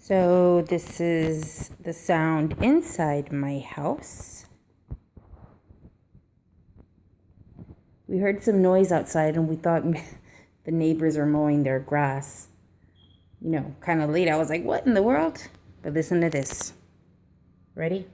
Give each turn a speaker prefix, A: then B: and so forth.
A: So this is the sound inside my house. We heard some noise outside and we thought the neighbors were mowing their grass. Kind of late. I was like, what in the world? But listen to this. Ready?